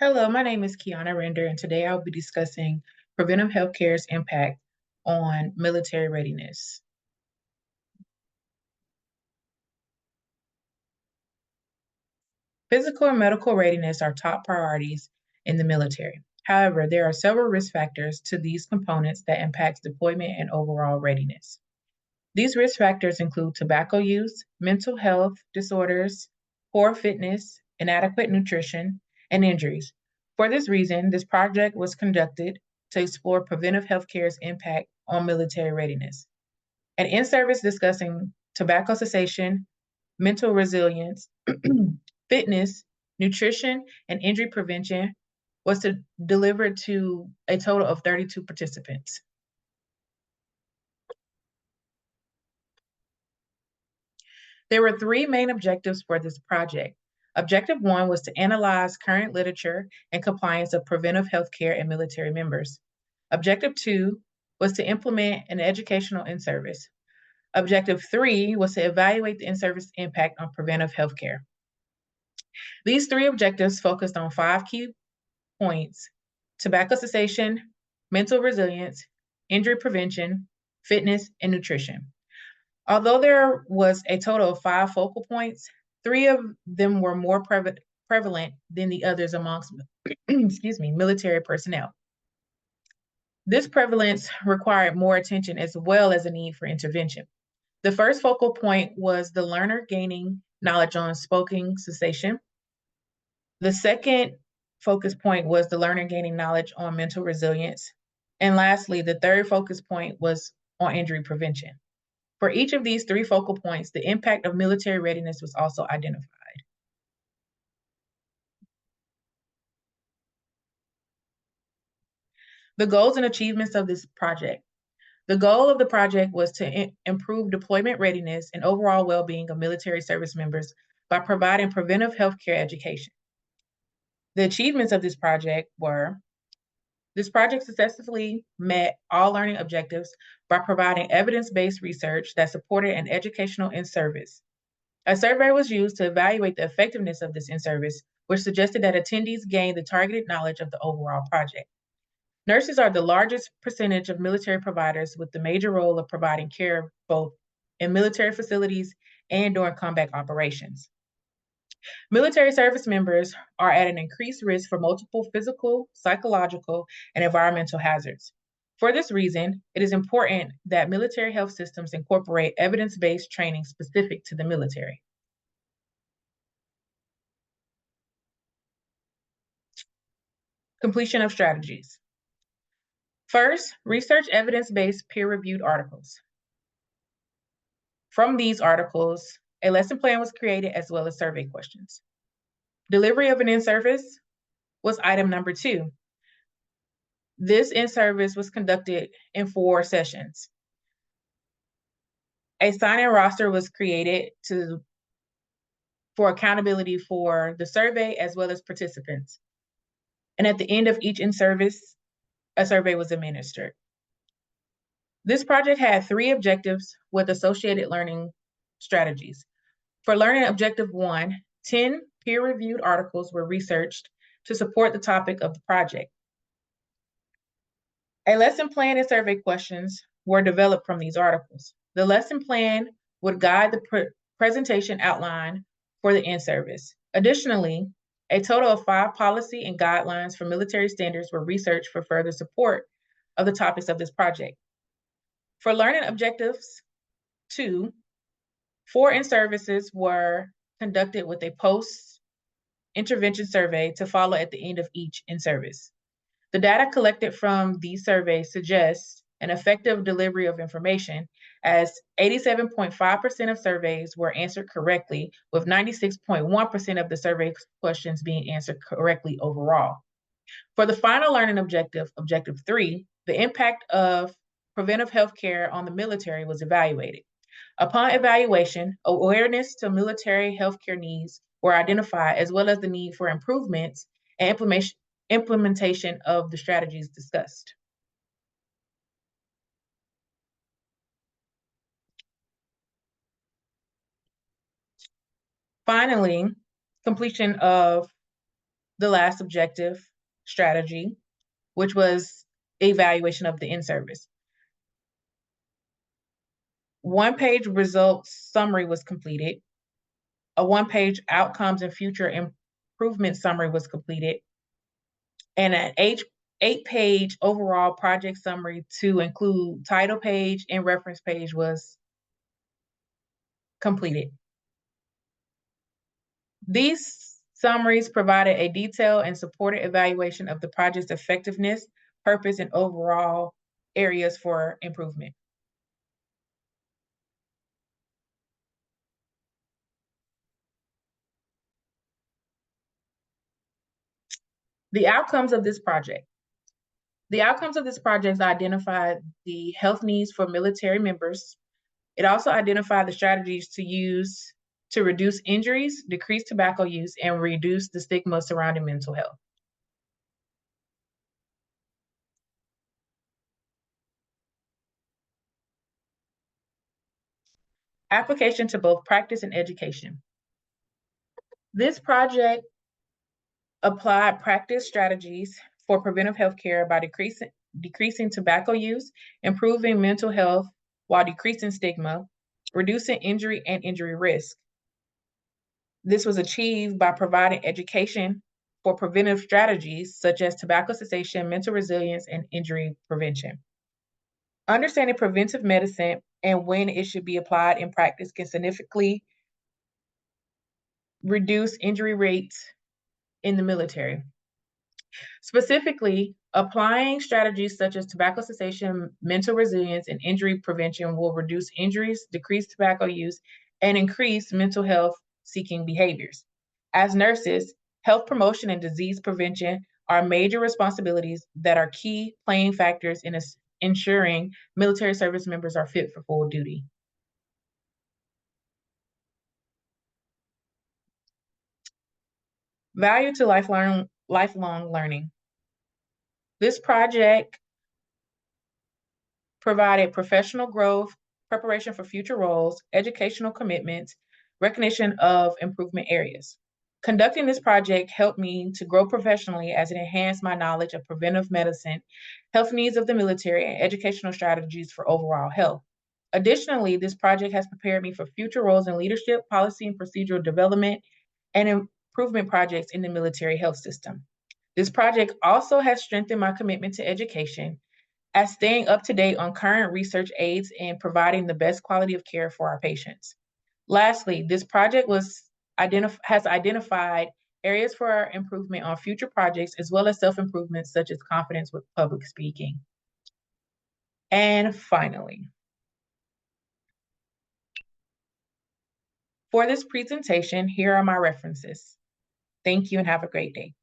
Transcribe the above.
Hello, my name is Kiana Render, and today I'll be discussing preventive healthcare's impact on military readiness. Physical and medical readiness are top priorities in the military. However, there are several risk factors to these components that impact deployment and overall readiness. These risk factors include tobacco use, mental health disorders, poor fitness, inadequate nutrition, and injuries. For this reason, this project was conducted to explore preventive healthcare's impact on military readiness. An in-service discussing tobacco cessation, mental resilience, fitness, nutrition, and injury prevention was delivered to a total of 32 participants. There were three main objectives for this project. Objective one was to analyze current literature and compliance of preventive healthcare and military members. Objective two was to implement an educational in-service. Objective three was to evaluate the in-service impact on preventive healthcare. These three objectives focused on 5 key points: tobacco cessation, mental resilience, injury prevention, fitness, and nutrition. Although there was a total of 5 focal points, 3 of them were more prevalent than the others amongst military personnel. This prevalence required more attention as well as a need for intervention. The first focal point was the learner gaining knowledge on smoking cessation. The second focus point was the learner gaining knowledge on mental resilience. And lastly, the third focus point was on injury prevention. For each of these 3 focal points, the impact of military readiness was also identified. The goals and achievements of this project. The goal of the project was to improve deployment readiness and overall well-being of military service members by providing preventive healthcare education. The achievements of this project were: this project successfully met all learning objectives by providing evidence-based research that supported an educational in-service. A survey was used to evaluate the effectiveness of this in-service, which suggested that attendees gained the targeted knowledge of the overall project. Nurses are the largest percentage of military providers, with the major role of providing care both in military facilities and during combat operations. Military service members are at an increased risk for multiple physical, psychological, and environmental hazards. For this reason, it is important that military health systems incorporate evidence-based training specific to the military. Completion of strategies. First, research evidence-based peer-reviewed articles. From these articles, a lesson plan was created as well as survey questions. Delivery of an in-service was item number 2. This in-service was conducted in 4 sessions. A sign-in roster was created for accountability for the survey as well as participants. And at the end of each in-service, a survey was administered. This project had 3 objectives with associated learning strategies. For learning objective 1, 10 peer-reviewed articles were researched to support the topic of the project. A lesson plan and survey questions were developed from these articles. The lesson plan would guide the presentation outline for the in-service. Additionally, a total of 5 policy and guidelines for military standards were researched for further support of the topics of this project. For learning objectives 2, 4 in-services were conducted with a post-intervention survey to follow at the end of each in-service. The data collected from these surveys suggests an effective delivery of information, as 87.5% of surveys were answered correctly, with 96.1% of the survey questions being answered correctly overall. For the final learning objective, objective 3, the impact of preventive healthcare on the military was evaluated. Upon evaluation, awareness to military healthcare needs were identified, as well as the need for improvements and implementation of the strategies discussed. Finally, completion of the last objective strategy, which was evaluation of the in-service. One-page results summary was completed. A one-page outcomes and future improvement summary was completed. And an eight-page overall project summary to include title page and reference page was completed. These summaries provided a detailed and supported evaluation of the project's effectiveness, purpose, and overall areas for improvement. The outcomes of this project. The outcomes of this project identified the health needs for military members. It also identified the strategies to use to reduce injuries, decrease tobacco use, and reduce the stigma surrounding mental health. Application to both practice and education. This project applied practice strategies for preventive healthcare by decreasing tobacco use, improving mental health while decreasing stigma, reducing injury and injury risk. This was achieved by providing education for preventive strategies such as tobacco cessation, mental resilience, and injury prevention. Understanding preventive medicine and when it should be applied in practice can significantly reduce injury rates in the military. Specifically, applying strategies such as tobacco cessation, mental resilience, and injury prevention will reduce injuries, decrease tobacco use, and increase mental health seeking behaviors. As nurses, health promotion and disease prevention are major responsibilities that are key playing factors in ensuring military service members are fit for full duty. Value to lifelong learning. This project provided professional growth, preparation for future roles, educational commitments, recognition of improvement areas. Conducting this project helped me to grow professionally as it enhanced my knowledge of preventive medicine, health needs of the military, and educational strategies for overall health. Additionally, this project has prepared me for future roles in leadership, policy, and procedural development, and improvement projects in the military health system. This project also has strengthened my commitment to education, as staying up to date on current research aids in providing the best quality of care for our patients. Lastly, this project has identified areas for improvement on future projects, as well as self-improvement such as confidence with public speaking. And finally, for this presentation, here are my references. Thank you and have a great day.